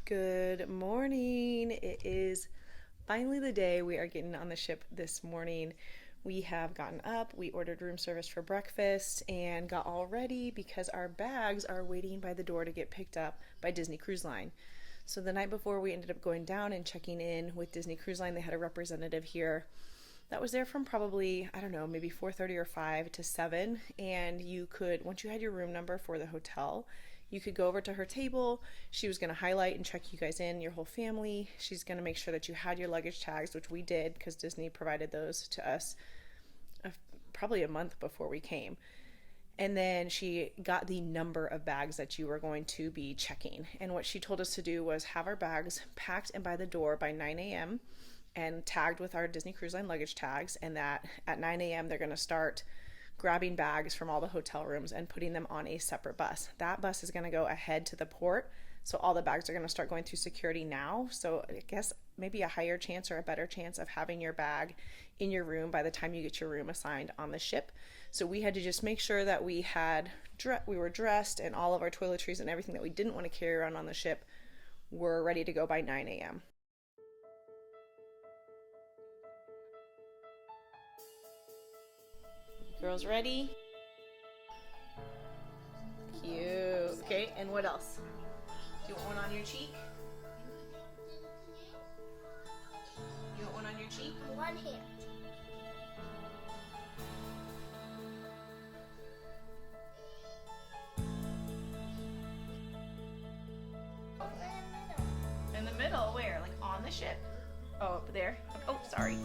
Good morning. It is finally the day. We are getting on the ship this morning. We have gotten up, we ordered room service for breakfast, and got all ready because our bags are waiting by the door to get picked up by Disney Cruise Line. So the night before, we ended up going down and checking in with Disney Cruise Line. They had a representative here that was there from probably, I don't know, maybe 4:30 or 5 to 7. And you could, once you had your room number for the hotel, you could go over to her table. She was going to highlight and check you guys in, your whole family. She's going to make sure that you had your luggage tags, which we did because Disney provided those to us probably a month before we came. And then she got the number of bags that you were going to be checking. And what she told us to do was have our bags packed and by the door by 9 a.m. and tagged with our Disney Cruise Line luggage tags, and that at 9 a.m. they're going to start grabbing bags from all the hotel rooms and putting them on a separate bus. That bus is going to go ahead to the port, so all the bags are going to start going through security now. So I guess maybe a higher chance or a better chance of having your bag in your room by the time you get your room assigned on the ship. So we had to just make sure that we were dressed, and all of our toiletries and everything that we didn't want to carry around on the ship were ready to go by 9 a.m. Girls ready? Cute. Okay, and what else? Do you want one on your cheek? You want one on your cheek? One hand. In the middle, where? Like on the ship? Oh, up there? Oh, sorry.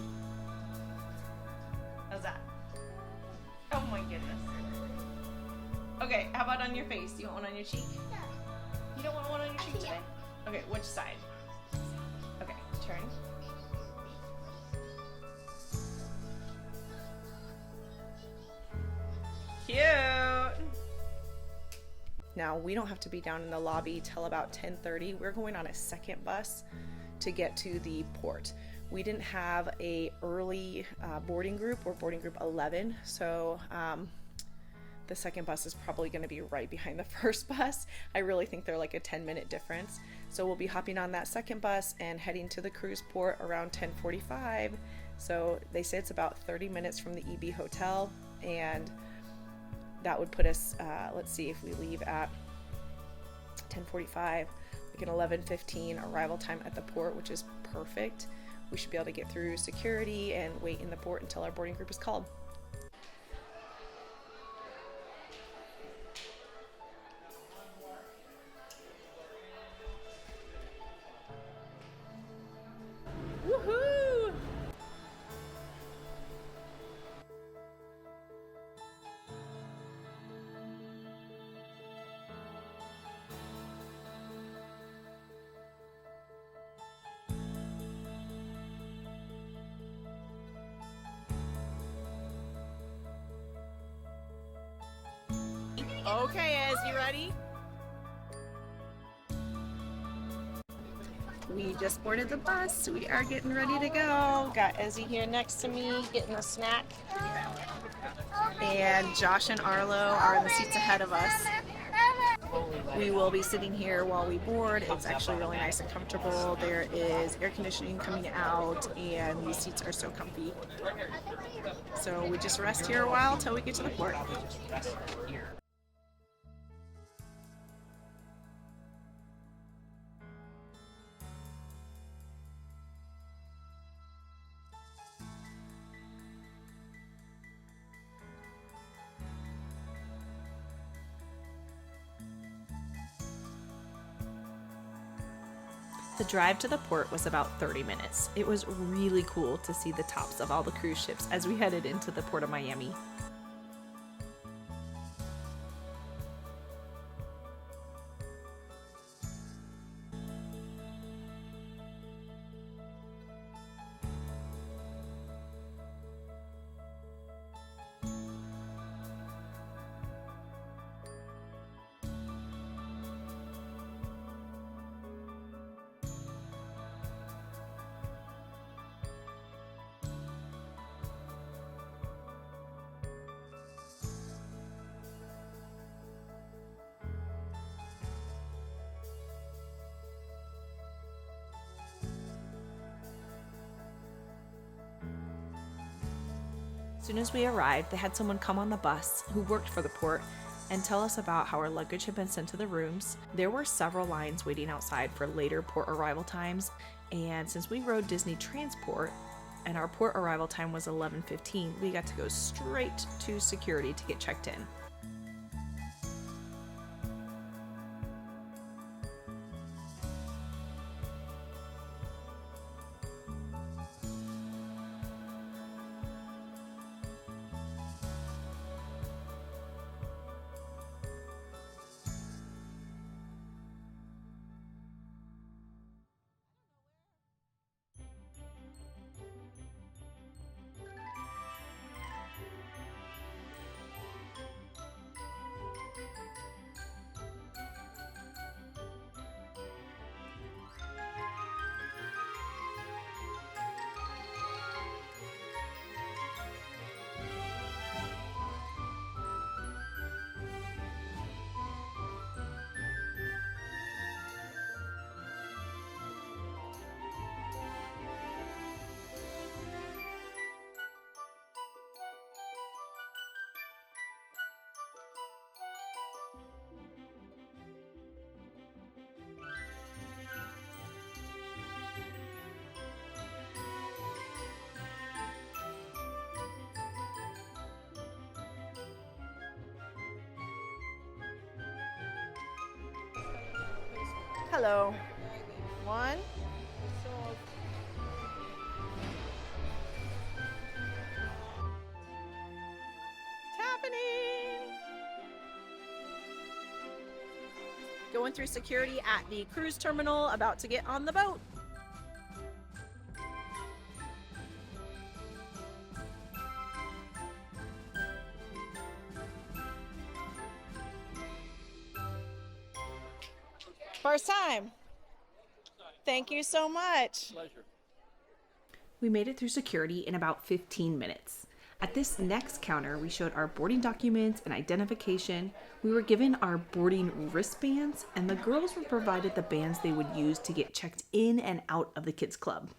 How's that? Oh my goodness. Okay, how about on your face? Do you want one on your cheek? No. You don't want one on your cheek today? Okay, which side? Okay, turn. Cute! Now, we don't have to be down in the lobby till about 10:30. We're going on a second bus to get to the port. We didn't have a early boarding group, or boarding group 11, so the second bus is probably going to be right behind the first bus. I really think they're like a 10-minute difference. So we'll be hopping on that second bus and heading to the cruise port around 10:45. So they say it's about 30 minutes from the EB hotel, and that would put us, let's see, if we leave at 10:45, like an 11:15 arrival time at the port, which is perfect. We should be able to get through security and wait in the port until our boarding group is called. Woohoo! Okay, Ez, you ready? We just boarded the bus. We are getting ready to go. Got Ezzy here next to me, getting a snack. And Josh and Arlo are in the seats ahead of us. We will be sitting here while we board. It's actually really nice and comfortable. There is air conditioning coming out, and these seats are so comfy. So we just rest here a while till we get to the port. The drive to the port was about 30 minutes. It was really cool to see the tops of all the cruise ships as we headed into the Port of Miami. As soon as we arrived, they had someone come on the bus who worked for the port and tell us about how our luggage had been sent to the rooms. There were several lines waiting outside for later port arrival times, and since we rode Disney Transport and our port arrival time was 11:15, we got to go straight to security to get checked in. Hello. One. It's happening. Going through security at the cruise terminal, about to get on the boat. First time. Thank you so much. Pleasure. We made it through security in about 15 minutes. At this next counter, we showed our boarding documents and identification. We were given our boarding wristbands, and the girls were provided the bands they would use to get checked in and out of the kids club.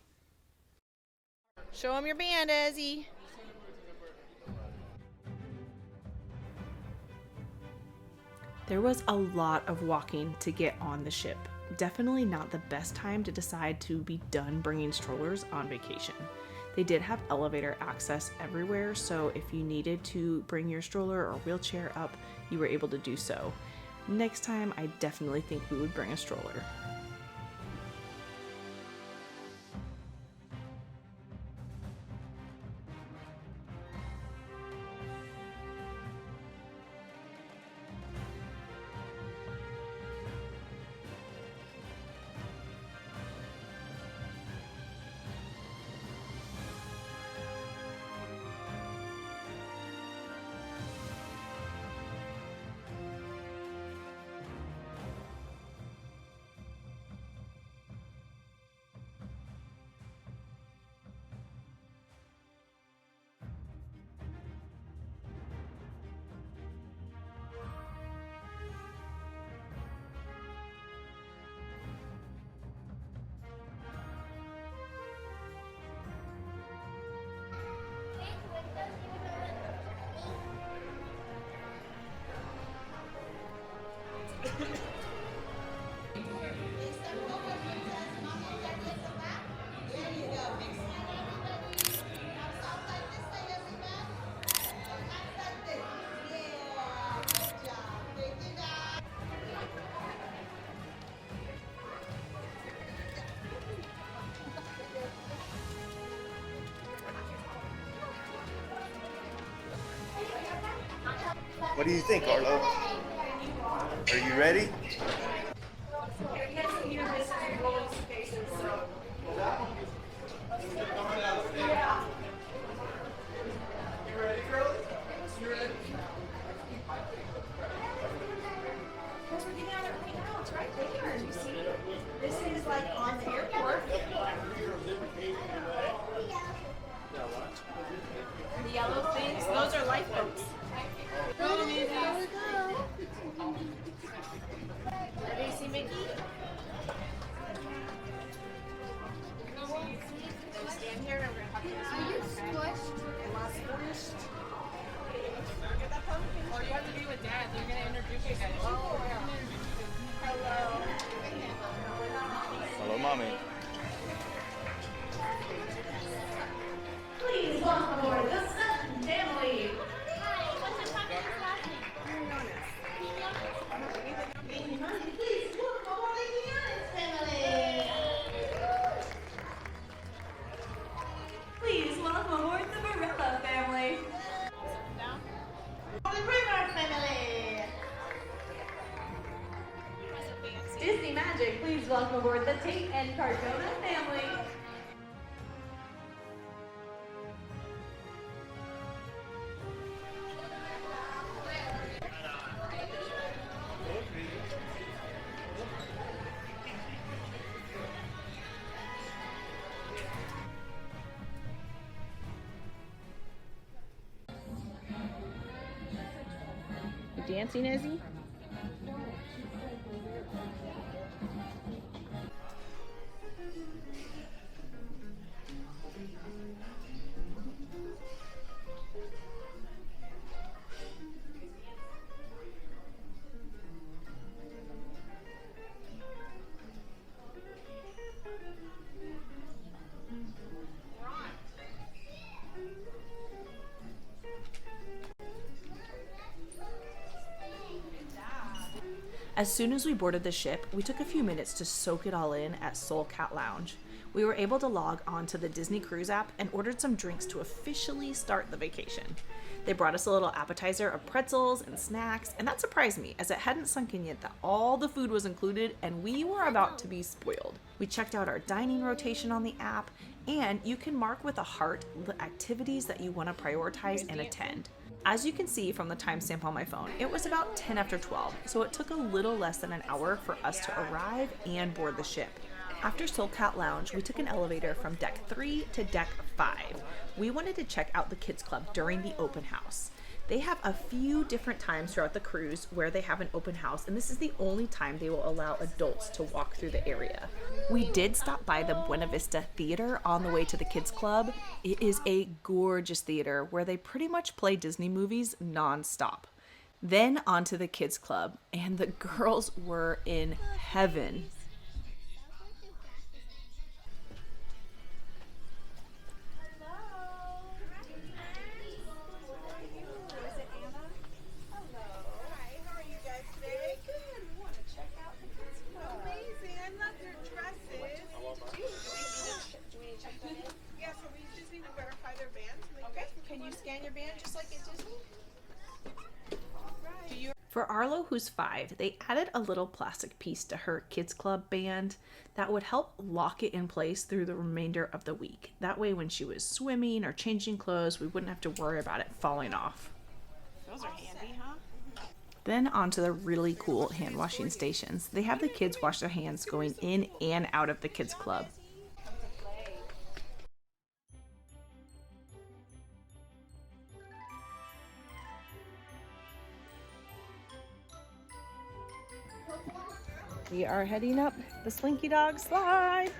Show them your band, Ezzy. There was a lot of walking to get on the ship. Definitely not the best time to decide to be done bringing strollers on vacation. They did have elevator access everywhere, so if you needed to bring your stroller or wheelchair up, you were able to do so. Next time, I definitely think we would bring a stroller. What do you think, Arlo? Are you ready? This is like on the airport. The yellow things, those are lifeboats. Ready to see Mickey? Stand here and we're going to talk to you. Are you squished? Or you have to be with Dad. They're gonna introduce you guys. Oh, yeah. Hello, mommy. Please welcome aboard the Sutton family. Hi, what's the pumpkin's last name? Honey, please welcome aboard the Giannis family. Please welcome aboard the Barilla family. The River family. Disney Magic, please welcome aboard the Tate and Cardona family. You dancing, Izzy? As soon as we boarded the ship, we took a few minutes to soak it all in at Soul Cat Lounge. We were able to log onto the Disney Cruise app and ordered some drinks to officially start the vacation. They brought us a little appetizer of pretzels and snacks, and that surprised me as it hadn't sunk in yet that all the food was included and we were about to be spoiled. We checked out our dining rotation on the app, and you can mark with a heart the activities that you want to prioritize and attend. As you can see from the timestamp on my phone, it was about 10 after 12, so it took a little less than an hour for us to arrive and board the ship. After Soul Cat Lounge, we took an elevator from deck 3 to deck 5. We wanted to check out the kids club during the open house. They have a few different times throughout the cruise where they have an open house, and this is the only time they will allow adults to walk through the area. We did stop by the Buena Vista Theater on the way to the kids club. It is a gorgeous theater where they pretty much play Disney movies non-stop. Then onto the kids club, and the girls were in heaven. For Arlo, who's 5, they added a little plastic piece to her kids club band that would help lock it in place through the remainder of the week. That way when she was swimming or changing clothes, we wouldn't have to worry about it falling off. Those are handy, huh? Then onto the really cool hand washing stations. They have the kids wash their hands going in and out of the kids club. We are heading up the Slinky Dog slide.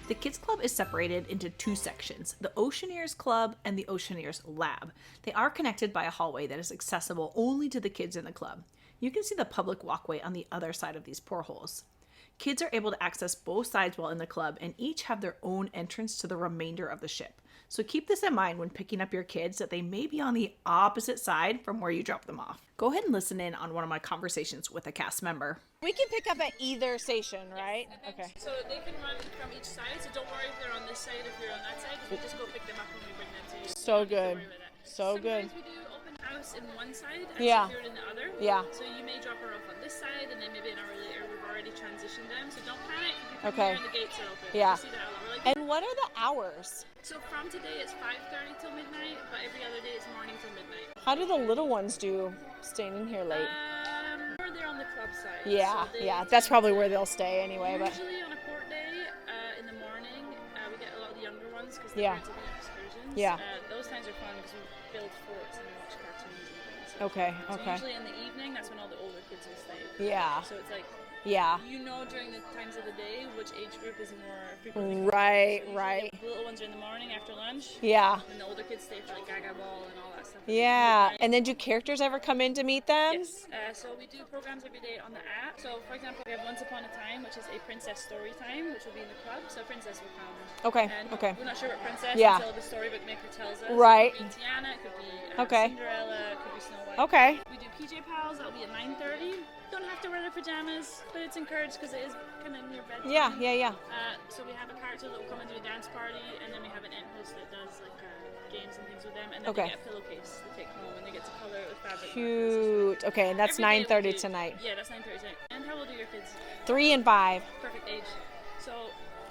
The Kids Club is separated into two sections, the Oceaneers Club and the Oceaneers Lab. They are connected by a hallway that is accessible only to the kids in the club. You can see the public walkway on the other side of these portholes. Kids are able to access both sides while in the club and each have their own entrance to the remainder of the ship. So keep this in mind when picking up your kids, that they may be on the opposite side from where you drop them off. Go ahead and listen in on one of my conversations with a cast member. We can pick up at either station, right? Okay. So they can run from each side, so don't worry if they're on this side, if you're on that side, because we just go pick them up when we bring them to you. So You don't have to good. worry about that. So good. Sometimes we do open house in one side and Yeah. secured in the other. Yeah. So you may drop her off on this side, and then maybe an hour later we've already transitioned them. So don't panic. If you come Okay. here and the gates are open. Yeah. You see that a lot. We're like, And what are the hours? so from today it's 5:30 till midnight, but every other day it's morning till midnight. How do the little ones do staying in here late? Or they're on the club side. Yeah, So they yeah. tend That's probably to- where they'll stay anyway. But Usually on a port day, in the morning, we get a lot of the younger ones because Yeah. they're parents have excursions. Yeah. Those times are fun because we build forts and we watch cartoons and things. So Okay, so okay. usually in the evening, that's when all the older kids will stay. Yeah. So it's like, yeah. you know, during the times of the day, which age group is more frequently. Right, So usually right. The little ones are in the morning after lunch. Yeah. And the older kids stay for like Gaga Ball and all that stuff. Yeah. Midnight. And then do characters ever come in to meet them? Yes, so we do programs every day on the app. So, for example, we have Once Upon a Time, which is a princess story time, which will be in the club. So, princess will come. Okay, And okay. we're not sure what princess Yeah. until the storybook maker tells us. Right. It could be Tiana, it could be Okay. Cinderella, it could be Snow White. Okay. We do PJ Pals, that'll be at 9:30. Don't have to wear their pajamas, but it's encouraged because it is kind of near bedtime. Yeah, yeah, yeah. So we have a character that will come and do a dance party, and then we have an end host that does like games and things with them, and then Okay. they get a pillowcase to take home, and they get to color it with fabric. Cute. Okay, and that's Every day 9:30 we do- tonight. Yeah, that's 9:30 tonight. And how old are your kids? 3 and 5. Perfect age. So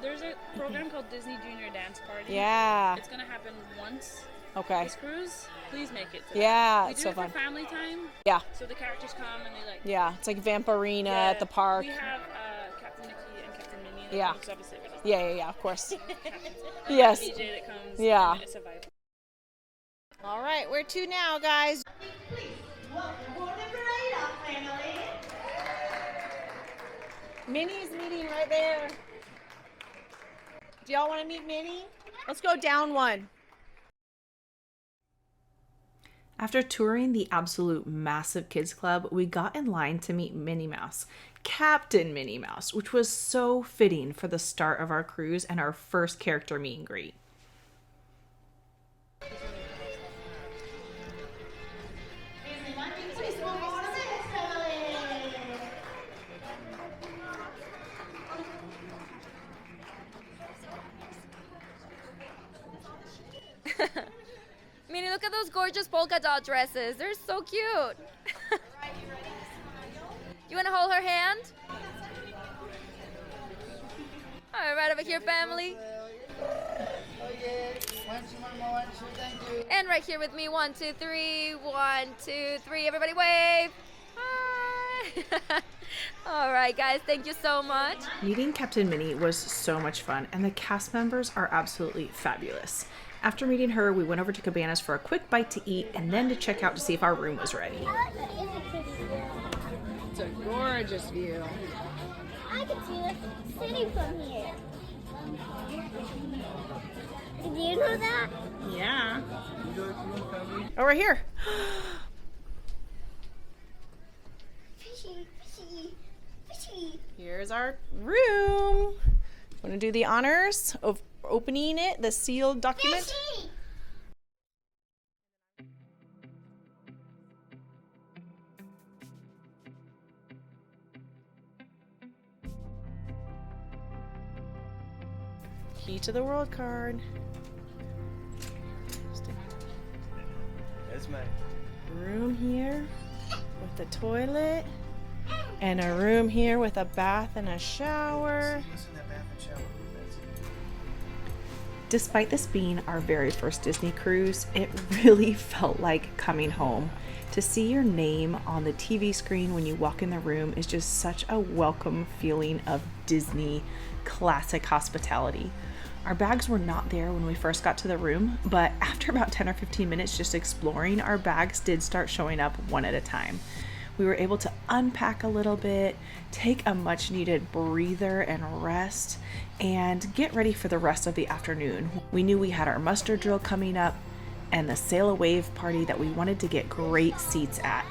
there's a program called Disney Junior Dance Party. Yeah. It's gonna happen once Okay. this cruise. Please make it. To that. Yeah, We it's do so it fun. for family time. Yeah. So the characters come and they like. Yeah. It's like Vampirina at the park. We have Captain Mickey and Captain Minnie. That Yeah. comes, obviously, but it's Yeah, yeah, yeah, of course. and Yes. the DJ that comes. Yeah. And it's a vibe. All right, where to now, guys? Please welcome aboard the parade up, family. Minnie's meeting right there. Do y'all want to meet Minnie? Let's go down one. After touring the absolute massive kids club, we got in line to meet Minnie Mouse, Captain Minnie Mouse, which was so fitting for the start of our cruise and our first character meet and greet. Please welcome aboard the family. Minnie, look at those gorgeous polka dot dresses. They're so cute. You want to hold her hand? All right, over here, family. And right here with me. 1, 2, 3. 1, 2, 3. Everybody wave. Hi. All right, guys. Thank you so much. Meeting Captain Minnie was so much fun, and the cast members are absolutely fabulous. After meeting her, we went over to Cabanas for a quick bite to eat and then to check out to see if our room was ready. It's a gorgeous view. I can see the city from here. Did you know that? Yeah. Over here. Fishy, fishy, fishy. Here's our room. Want to do the honors of opening it, the sealed document? Fishy! Key to the world card. That's my. Room here with the toilet, and a room here with a bath and a shower. Listen to that bath and shower. Despite this being our very first Disney cruise, it really felt like coming home. To see your name on the TV screen when you walk in the room is just such a welcome feeling of Disney classic hospitality. Our bags were not there when we first got to the room, but after about 10 or 15 minutes just exploring, our bags did start showing up one at a time. We were able to unpack a little bit, take a much needed breather and rest, and get ready for the rest of the afternoon. We knew we had our muster drill coming up and the sail a wave party that we wanted to get great seats at.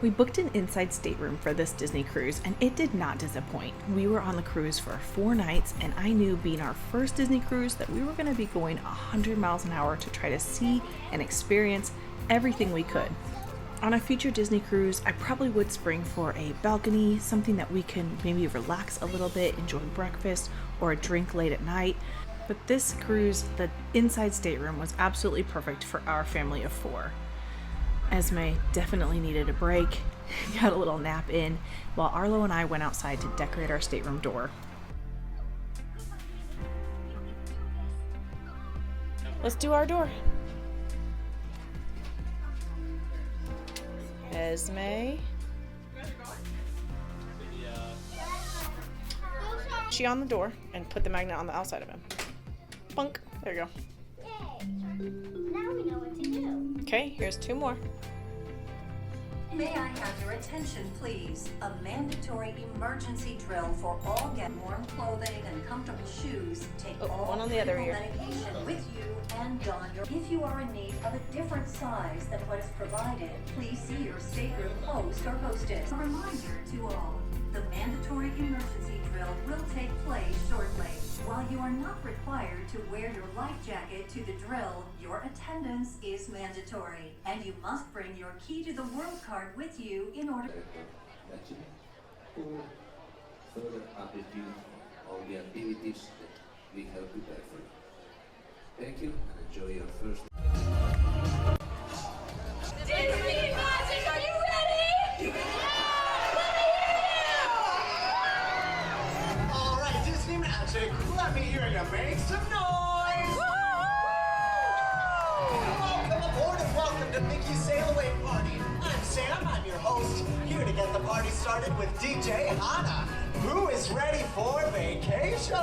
We booked an inside stateroom for this Disney cruise, and it did not disappoint. We were on the cruise for 4 nights, and I knew, being our first Disney cruise, that we were going to be going 100 miles an hour to try to see and experience everything we could. On a future Disney cruise, I probably would spring for a balcony, something that we can maybe relax a little bit, enjoy breakfast or a drink late at night. But this cruise, the inside stateroom was absolutely perfect for our family of 4. Esme definitely needed a break, got a little nap in, while Arlo and I went outside to decorate our stateroom door. Let's do our door. Esme. She on the door and put the magnet on the outside of him. Bunk. There you go. Yay! Now we know what to do. Okay, here's 2 more. May I have your attention, please? A mandatory emergency drill for all get warm clothing and comfortable shoes. Take all one on the other critical ear. medication with you and don your. If you are in need of a different size than what is provided, please see your stateroom host or hostess. A reminder to all: the mandatory emergency drill will take place shortly. While you are not required to wear your life jacket to the drill, your attendance is mandatory, and you must bring your key to the world card with you in order. Further update you on the activities that we have prepared for you. Thank you and enjoy your first. Disney Magic, are you ready? All right, Disney Magic, let me hear you make some noise. Welcome aboard and welcome to Mickey's Sail Away Party. I'm Sam, I'm your host, here to get the party started with DJ Hannah, who is ready for vacation.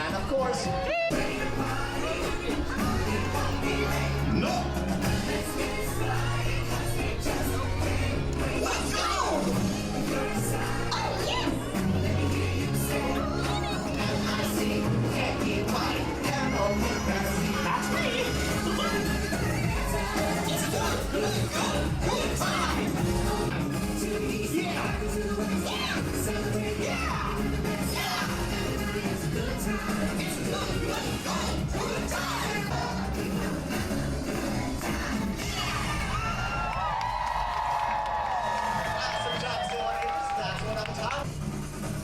And of course,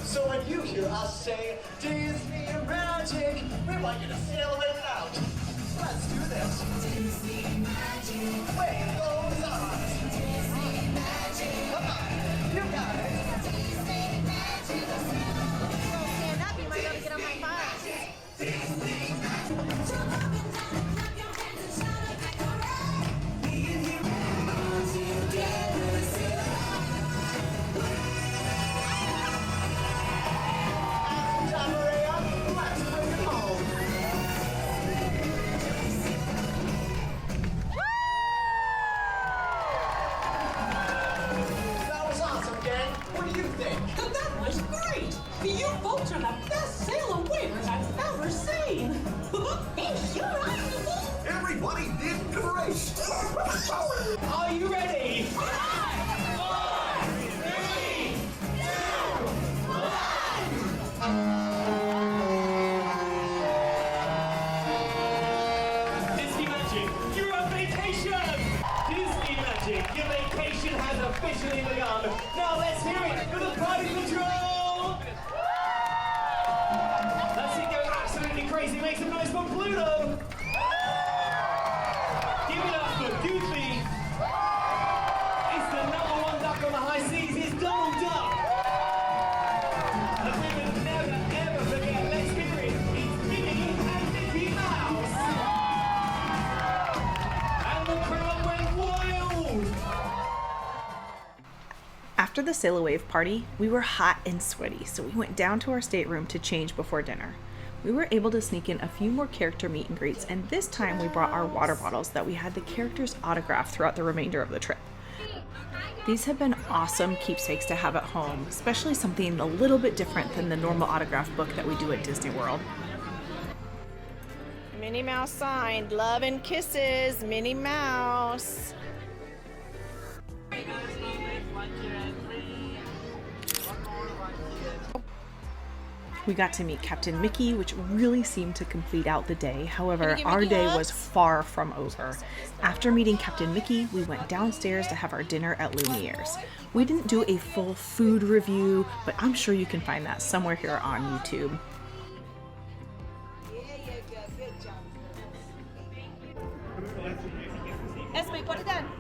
so when you hear us say Disney Magic, we want you to sail away loud. Let's do this. Disney Magic. Wave those arms. Disney Magic. Come on, you got it. Disney Magic. Stand up, you might be able to get on my bus. Let's bring it home. That was awesome, gang. What do you think? That was great! You folks are the best sailor wavers I've ever seen! They sure are. Everybody did great. Are you ready? Disney Magic, you're on vacation! Disney Magic, your vacation has officially begun. Now let's hear it for the party patrol! That's it, going absolutely crazy. Make some noise for Pluto! Give it up for Goofy! It's the #1 duck on the high seas, it's Donald Duck! And we will never ever forget, let's hear it, it's Minnie and Mickey Mouse! And the crowd went wild! After the Sail Away party, we were hot and sweaty, so we went down to our stateroom to change before dinner. we were able to sneak in a few more character meet and greets, and this time we brought our water bottles that we had the characters autographed throughout the remainder of the trip. These have been awesome keepsakes to have at home, especially something a little bit different than the normal autograph book that we do at Disney World. Minnie Mouse signed, love and kisses, Minnie Mouse. We got to meet Captain Mickey, which really seemed to complete out the day. However, our day was far from over. After meeting Captain Mickey, we went downstairs to have our dinner at Lumière's. We didn't do a full food review, but I'm sure you can find that somewhere here on YouTube. Esme, put it down.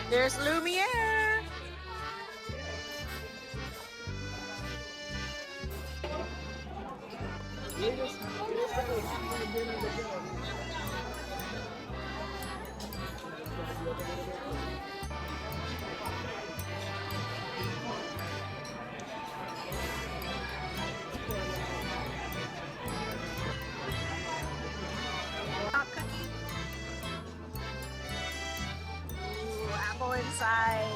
There's Lumière. Ooh, apple inside.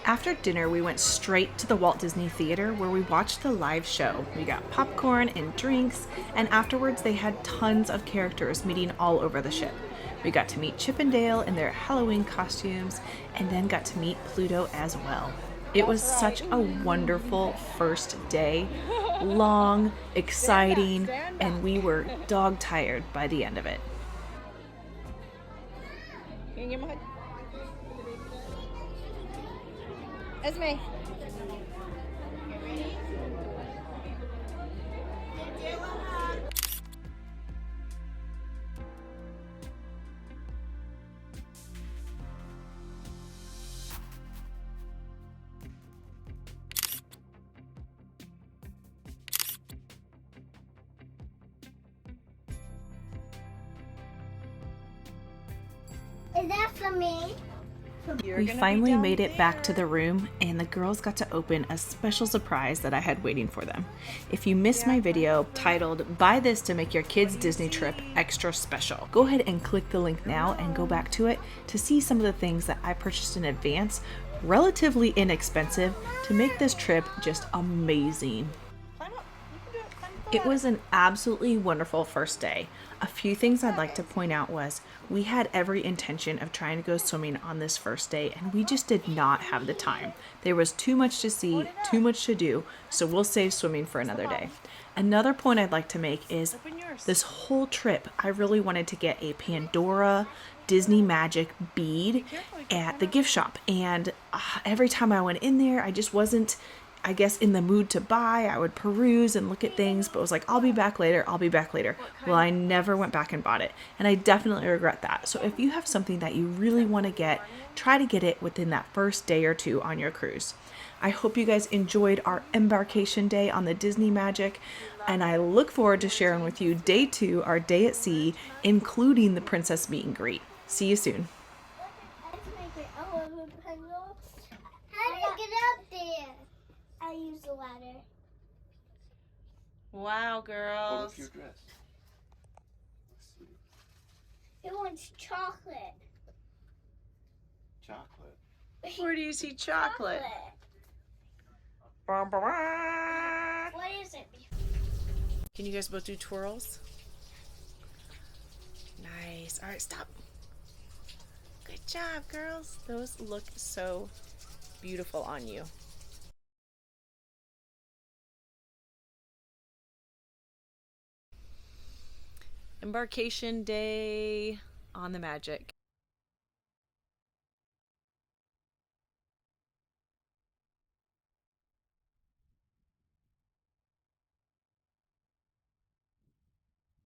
After dinner, we went straight to the Walt Disney Theater where we watched the live show. We got popcorn and drinks, and afterwards they had tons of characters meeting all over the ship. We got to meet Chip and Dale in their Halloween costumes, and then got to meet Pluto as well. It was such a wonderful first day. Long, exciting, and we were dog tired by the end of it. Can you give him a hug? Esme. Is that for me? We finally made it back to the room, and the girls got to open a special surprise that I had waiting for them. If you missed my video titled "Buy This to Make Your Kids' Disney Trip Extra Special," go ahead and click the link now and go back to it to see some of the things that I purchased in advance, relatively inexpensive, to make this trip just amazing. It was an absolutely wonderful first day. A few things I'd like to point out was we had every intention of trying to go swimming on this first day, and we just did not have the time. There was too much to see, too much to do, so we'll save swimming for another day. Another point I'd like to make is this whole trip, I really wanted to get a Pandora Disney Magic bead at the gift shop, and every time I went in there, I just wasn't, I guess, in the mood to buy. I would peruse and look at things, but was like, I'll be back later, I'll be back later. Well, I never went back and bought it, and I definitely regret that. So if you have something that you really want to get, try to get it within that first day or two on your cruise. I hope you guys enjoyed our embarkation day on the Disney Magic, and I look forward to sharing with you day 2, our day at sea, including the princess meet and greet. See you soon. How do you get up there? I use the ladder. Wow, girls. Your dress. It wants chocolate. Chocolate. Where do you see chocolate? What is it? Can you guys both do twirls? Nice. All right, stop. Good job, girls. Those look so beautiful on you. Embarkation day on the Magic.